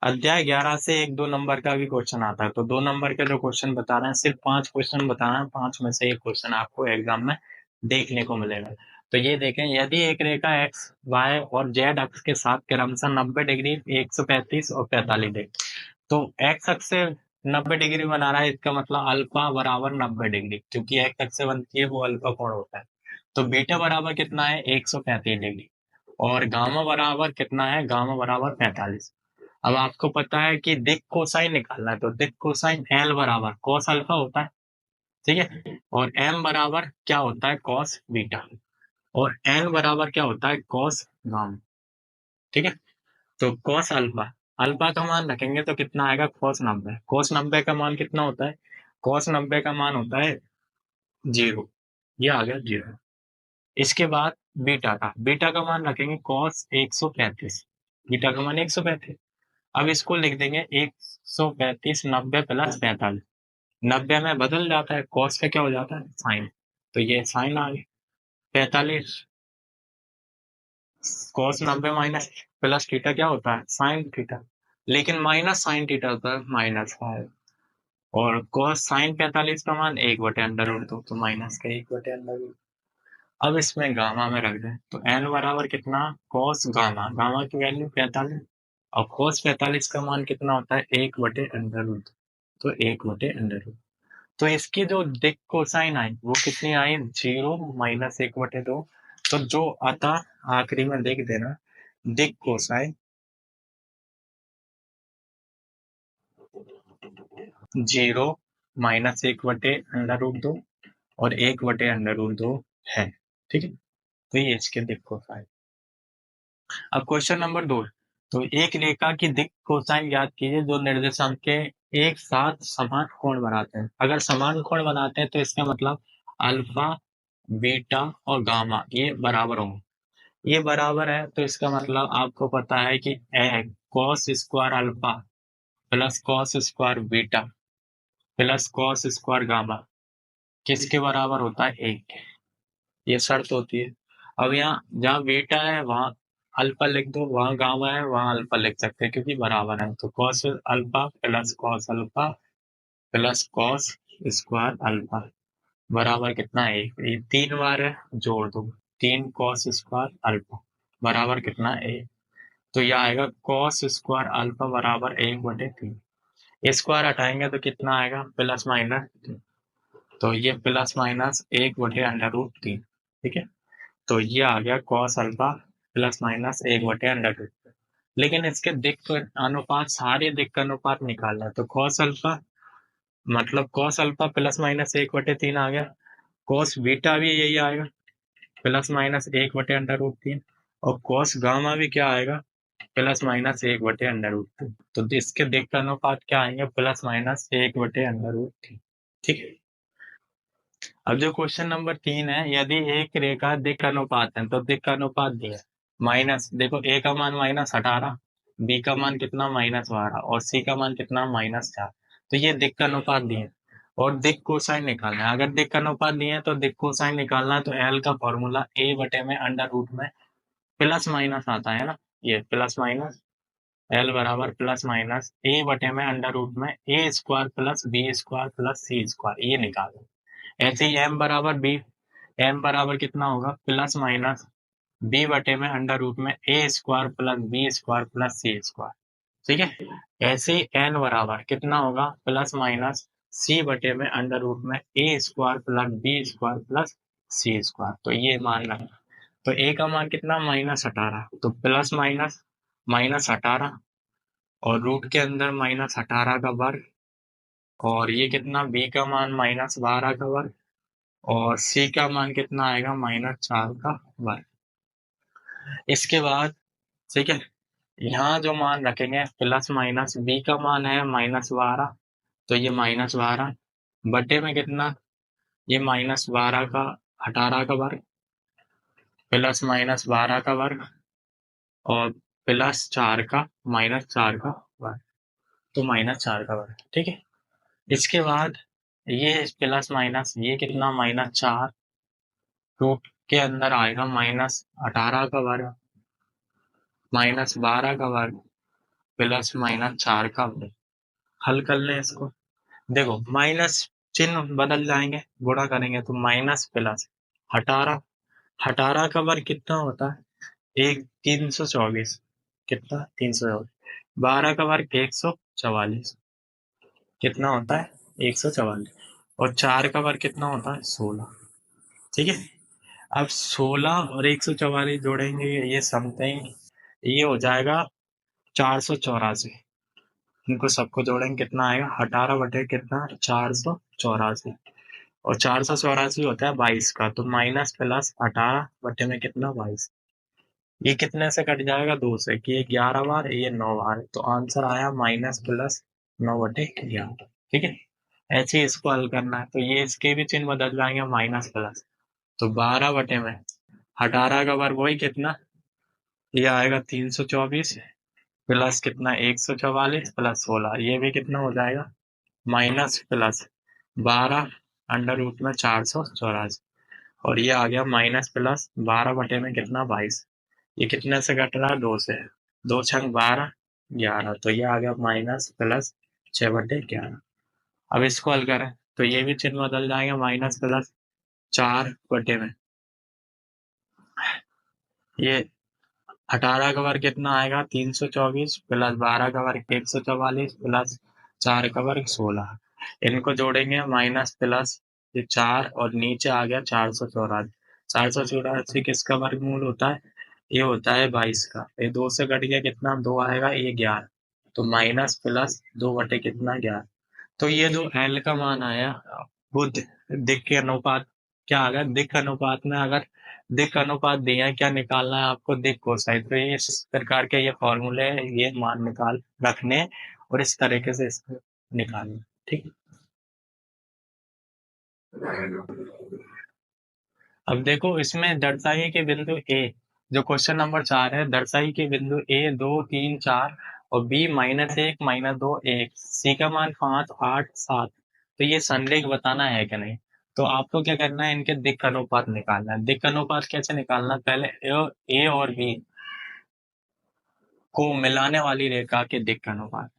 अध्याय 11 से 1-2 नंबर का भी क्वेश्चन आता है। तो 2 नंबर के जो क्वेश्चन बता रहे हैं, सिर्फ 5 क्वेश्चन बता रहे हैं, 5 में से 1 क्वेश्चन आपको एग्जाम में देखने को मिलेगा। तो ये देखें, यदि एक रेखा एक्स, वाई और जेड अक्ष के साथ क्रमशः 90 डिग्री, 135 और 45 डिग्री, तो एक्स अक्ष से 90 डिग्री बना रहा है, इसका मतलब अल्फा बराबर 90 डिग्री, क्योंकि एक्स अक्ष से बनती है वो अल्फा कोण होता है। तो बीटा बराबर कितना है? 135 डिग्री। और गामा बराबर कितना है? गामा बराबर 45। अब आपको पता है कि दिक कोसाइन निकालना है, तो दिक कोसाइन एल बराबर कॉस अल्फा होता है, ठीक है। और एम बराबर क्या होता है? Cos beta. और एन बराबर क्या होता है? कॉस गामा, ठीक है। तो कॉस अल्फा, अल्फा का मान रखेंगे तो कितना आएगा? कॉस 90। कॉस 90 का मान कितना होता है? कॉस 90 का मान होता है 0। ये आ गया 0। इसके बाद बीटा का मान रखेंगे कॉस 135। बीटा का मान 135। अब इसको लिख देंगे 135 90 प्लस 45। 90 में बदल जाता है, कॉस का क्या हो जाता है? साइन। तो ये साइन आ गया 45। कॉस 90 माइनस प्लस थीटा क्या होता है? Sine theta. लेकिन माइनस साइन थीटा होता है -5। और कॉस साइन 45 का मान 1/√2, तो माइनस का 1/√2। अब इसमें गामा में रख दें, तो एन बराबर कितना? कॉस गामा, गामा की वैल्यू 45। और कॉस 45 का मान कितना होता है? 1/√2, तो 1/√2। तो इसकी जो दिक कोसाइन आई वो कितनी आई? 0 माइनस 1/2। तो जो अतः आखिरी में लिख देना, दिक कोसाइन 0 माइनस 1/√2 और 1/√2 है, ठीक है। तो ये इसके दिक कोसाइन। अब क्वेश्चन नंबर 2। तो एक रेखा की दिक कोसाइन ज्ञात कीजिए जो निर्देशांक के एक साथ समान कोण बनाते हैं। अगर समान कोण बनाते हैं तो इसका मतलब अल्फा, बीटा और गामा ये बराबर होंगे। ये बराबर है तो इसका मतलब आपको पता है कि cos square alpha plus cos square beta plus cos square gamma किसके बराबर होता है? 1। ये शर्त होती है। अब यहाँ जहाँ बीटा है वहाँ अल्फा लिख दो, वहाँ गामा है वहाँ अल्फा लिख सकते हैं, क्योंकि बराबर है। तो cos alpha plus cos square alpha बराबर कितना है? 1। ये 3 बार है, जोड़ दो। 3 कॉस स्क्वायर अल्फा बराबर कितना है? 1। तो यह आएगा कॉस स्क्वायर अल्फा बराबर 1/3। स्क्वायर हटाएंगे तो कितना आएगा? Plus minus. तो ये प्लस माइनस 1/√3, ठीक है। तो ये आ गया कॉस अल्फा प्लस माइनस 1/√3। लेकिन इसके दिक् अनुपात, सारे दिक् अनुपात निकालना है। तो कॉस अल्फा मतलब कॉस अल्फा प्लस माइनस 1/3 आ गया। कॉस बीटा भी यही आएगा, प्लस माइनस 1/√3। और कॉस गामा भी क्या आएगा? Plus minus 1/√3। तो इसके दिक् अनुपात क्या आएंगे? प्लस माइनस 1/√3, ठीक है। अब जो क्वेश्चन नंबर 3 है, यदि एक रेखा दिक् अनुपात है, तो दिक् अनुपात दिया माइनस, देखो ए का मान -18, बी का मान कितना? -12 और सी का मान कितना? -4। तो ये दिक् अनुपात दिए और दिक् कोसाइन निकालना है। अगर दिक् अनुपात दिए हैं तो दिक् कोसाइन निकालना है, तो एल का फॉर्मूला ए बटे में अंडर रूट में प्लस माइनस आता है ना, ये प्लस माइनस एल बराबर प्लस माइनस ए बटे में अंडर रूट में A square plus B square plus C square, ये निकालो। ऐसे ही एम बराबर बी, एम बराबर कितना होगा? प्लस माइनस बी बटे में अंडर रूट में A square plus B square plus C square, ठीक है। ऐसे ही एन बराबर कितना होगा? प्लस माइनस सी बटे में अंडर रूट में A square plus B square plus C square. तो ये मान रहा, तो ए का मान कितना? -18। तो प्लस माइनस -18 और रूट के अंदर -18 का वर्ग, और ये कितना? बी का मान -12 का वर्ग, और सी का मान कितना आएगा? -4 का वर्ग। इसके बाद, ठीक है, यहाँ जो मान रखेंगे प्लस माइनस, बी का मान है -12, तो ये -12 बटे में कितना? ये -12 का 18 का वर्ग प्लस -12 का वर्ग और प्लस 4 का -4 का वर्ग, तो -4 का वर्ग, ठीक है। इसके बाद ये प्लस माइनस, ये कितना? -4 रूट के अंदर आएगा -18 का वर्ग -12 का वर्ग प्लस माइनस 4 का वर्ग। हल कर लें इसको। देखो माइनस चिन्ह बदल जाएंगे, गुणा करेंगे तो माइनस प्लस 18। 18 का वर्ग कितना होता है? 324। कितना? 324। 12 का वर्ग 144। कितना होता है? 144। और 4 का वर्ग कितना होता है? 16। ठीक है। अब 16 और 144 जोड़ेंगे, ये समथिंग ये हो जाएगा 484। इनको सबको जोड़ेंगे कितना आएगा? 18 बटे कितना? 484। और 484 होता है 22 का, तो माइनस प्लस 18 बटे में कितना? 22। ये कितने से कट जाएगा? 2 से, कि ये 11 बार, ये 9 बार, तो आंसर आया माइनस प्लस 9 बटे 11। ठीक है। ऐसे ही इसको हल करना है, तो ये इसके भी चिन्ह बदल जाएंगे, माइनस प्लस। तो 12 बटे में 18 का वर्ग वही कितना? ये आएगा 324 प्लस कितना? 144 प्लस 16, ये भी कितना हो जाएगा? माइनस प्लस 12 अंडर रूट में 484। और ये आ गया माइनस प्लस 12 बटे में कितना? 22। ये कितने से कट रहा है? 2 से। 2 छंग 12, 11, तो ये आ गया माइनस प्लस 6 बटे 11। अब इसको हल करें तो ये भी चिन्ह बदल जाएगा, माइनस प्लस 4 बटे में ये 18 का वर्ग कितना आएगा? 324 प्लस 12 का वर्ग 144 प्लस 4 का वर्ग 16। इनको जोड़ेंगे, माइनस प्लस ये 4 और नीचे आ गया 484। 484 किसका वर्गमूल होता है? ये होता है 22 का। ये 2 से कट गया, कितना? 2 आएगा, ये 11। तो माइनस प्लस 2 बटे कितना? 11। तो ये जो एल का मान आया वो दिक् के अनुपात क्या आ गया? दिक् अनुपात में अगर दिक् अनुपात दिया है, क्या निकालना है आपको? दिक् कोसाइन। तो ये इस प्रकार के ये फॉर्मूले है, ये मान निकाल रखने और इस तरीके से इसको निकालना। ठीक है। अब देखो इसमें दर्शाइए कि बिंदु ए, जो क्वेश्चन नंबर 4 है, दर्शाइए कि बिंदु ए 2 3 4 और बी -1 -2 1, सी का मान 5 8 7, तो ये संरेख बताना है कि नहीं। तो आपको क्या करना है? इनके दिक् अनुपात निकालना है। दिक् अनुपात कैसे निकालना है? पहले ए और बी को मिलाने वाली रेखा के दिक् अनुपात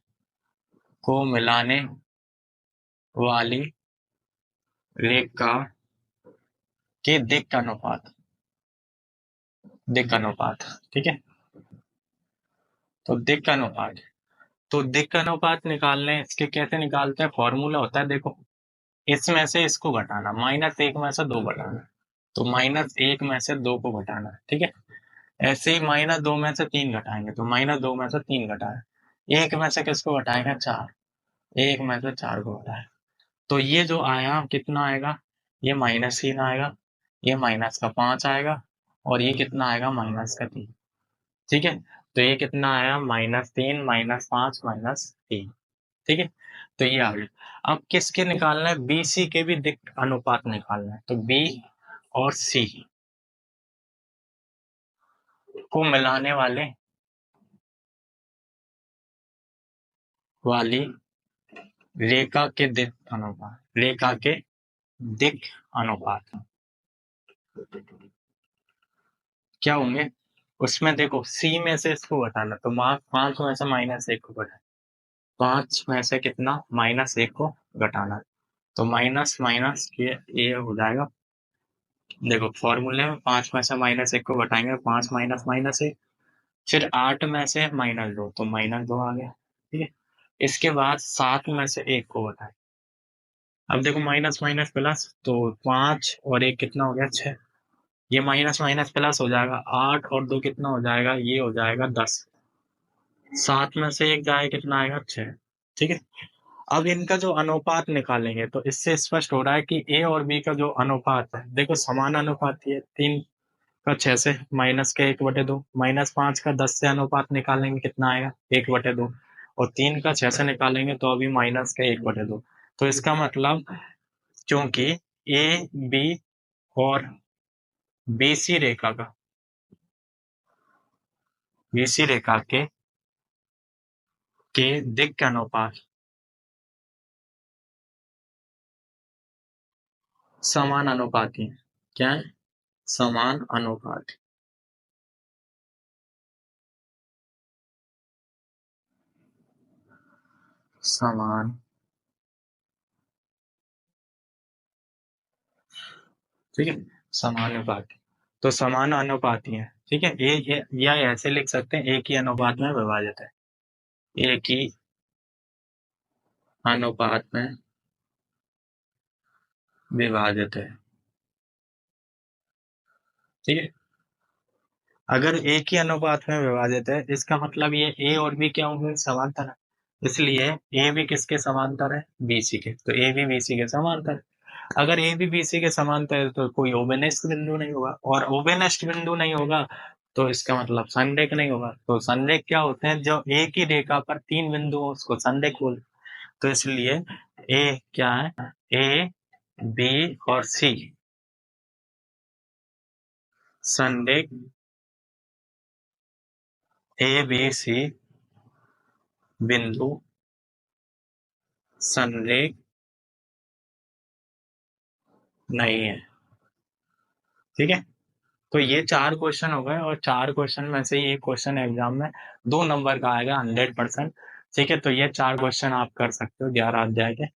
को मिलाने वाली रेखा के दिक् अनुपात, दिक् अनुपात। ठीक है। तो दिक् अनुपात, तो दिक् अनुपात निकालने इसके कैसे निकालते हैं? फॉर्मूला होता है, देखो इसमें से इसको घटाना, -1 में से 2 घटाना, तो -1 में से 2 को घटाना। ठीक है। ऐसे ही -2 में से 3 घटाएंगे, तो -2 में से 3 घटाए। 1 में से किसको घटाएंगे? 4। 1 में से 4 को घटाए, तो ये जो आया कितना आएगा? ये -3 आएगा, ये माइनस का 5 आएगा, और ये कितना आएगा? माइनस का 3। ठीक है। तो ये कितना आया? -3 -5 -3। ठीक है। तो ये आ गया। अब किसके निकालना है? बी सी के भी दिक् अनुपात निकालना है, तो बी और सी को मिलाने वाली रेखा के दिक् अनुपात, रेखा के दिक् अनुपात क्या होंगे? उसमें देखो सी में से इसको घटाना, तो 5 में से -1 को घटाना, 5 में से कितना? -1 को घटाना, तो माइनस माइनस ये हो जाएगा। देखो फॉर्मूले में 5 में से -1 को घटाएंगे, 5 माइनस -1, फिर 8 में से -2, तो -2 आ गया। ठीक है। इसके बाद 7 में से 1 को घटाए। अब देखो माइनस माइनस प्लस, तो 5 और 1 कितना हो गया? 6। ये माइनस माइनस प्लस हो जाएगा, 8 और 2 कितना हो जाएगा? ये हो जाएगा 10। 7 में से 1 जाए, कितना आएगा? 6। ठीक है। अब इनका जो अनुपात निकालेंगे, तो इससे स्पष्ट हो रहा है कि ए और बी का जो अनुपात है, देखो समान अनुपात है। 3 का 6 से, माइनस का 1/2, -5 का 10 से अनुपात निकालेंगे, कितना आएगा? 1/2। और 3 का 6 से निकालेंगे तो अभी माइनस का 1/2। तो इसका मतलब क्योंकि ए बी और बीसी रेखा का, बीसी रेखा के दिक् अनुपात समान अनुपाती है। क्या है? समान अनुपात। समान, ठीक है, समानुपाती। तो समान अनुपाती है, ठीक है, ये या ऐसे लिख सकते हैं एक ही अनुपात में विभाजित है, एक ही अनुपात में विभाजित है, ठीक है। अगर एक ही अनुपात में विभाजित है, इसका मतलब ये ए और बी क्या होंगे, समांतर है, इसलिए ए भी किसके समांतर है, बीसी के, तो ए भी बीसी के समांतर है। अगर ए भी बीसी के समांतर है तो कोई ओबेनिस्ट बिंदु नहीं होगा, और ओबेनिस्ट बिंदु नहीं होगा तो इसका मतलब संरेख नहीं होगा। तो संरेख क्या होते हैं, जो एक ही रेखा पर तीन बिंदु हो उसको संरेख बोलते हैं। तो इसलिए ए क्या है, ए बी और सी संरेख, ए बी सी बिंदु संरेख नहीं है, ठीक है। तो ये 4 क्वेश्चन हो गए, और 4 क्वेश्चन में से ही एक क्वेश्चन एग्जाम में 2 नंबर का आएगा 100%, ठीक है। तो ये 4 क्वेश्चन आप कर सकते हो 11 अध्याय के।